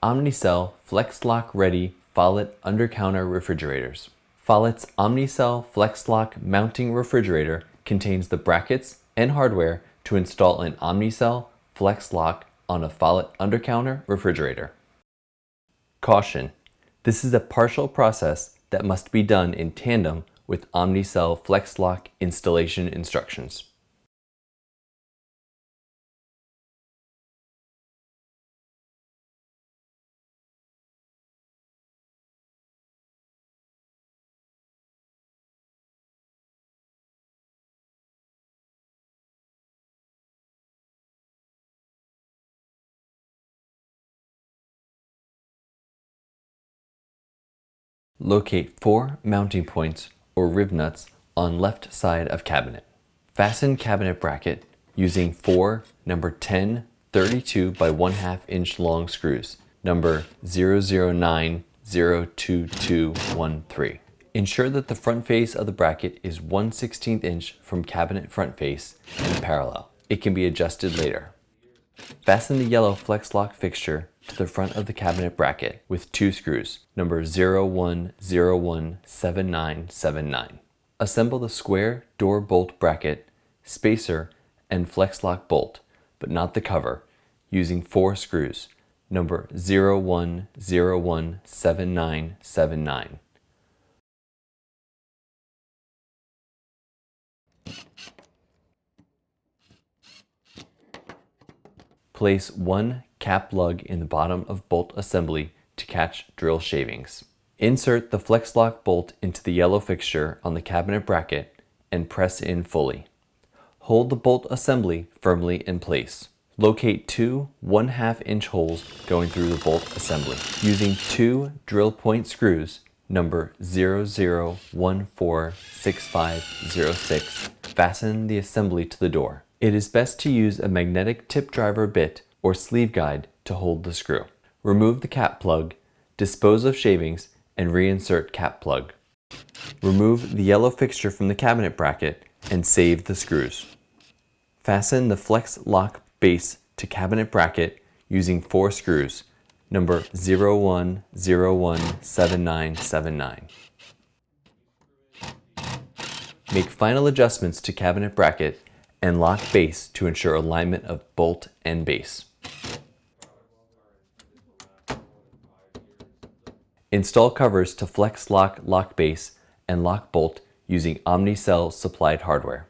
Omnicell FlexLock Ready Follett Undercounter Refrigerators. Follett's Omnicell FlexLock mounting refrigerator contains the brackets and hardware to install an Omnicell FlexLock on a Follett Undercounter refrigerator. Caution: this is a partial process that must be done in tandem with Omnicell FlexLock installation instructions. Locate 4 mounting points or rib nuts on left side of cabinet. Fasten cabinet bracket using 4 number 10 32 by 1/2 inch long screws, number 009-02213. Ensure that the front face of the bracket is 1/16 inch from cabinet front face and parallel. It can be adjusted later. Fasten the yellow FlexLock fixture to the front of the cabinet bracket with 2 screws, number 01017979. Assemble the square door bolt bracket, spacer, and FlexLock bolt, but not the cover, using 4 screws, number 01017979. Place 1 cap lug in the bottom of bolt assembly to catch drill shavings. Insert the FlexLock bolt into the yellow fixture on the cabinet bracket and press in fully. Hold the bolt assembly firmly in place. Locate 2 1/2 inch holes going through the bolt assembly. Using 2 drill point screws, number 00146506, fasten the assembly to the door. It is best to use a magnetic tip driver bit or sleeve guide to hold the screw. Remove the cap plug, dispose of shavings, and reinsert cap plug. Remove the yellow fixture from the cabinet bracket and save the screws. Fasten the FlexLock base to cabinet bracket using 4 screws, number 01017979. Make final adjustments to cabinet bracket and lock base to ensure alignment of bolt and base. Install covers to FlexLock lock base and lock bolt using Omnicell supplied hardware.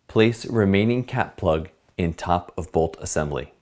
Place remaining cap plug in top of bolt assembly.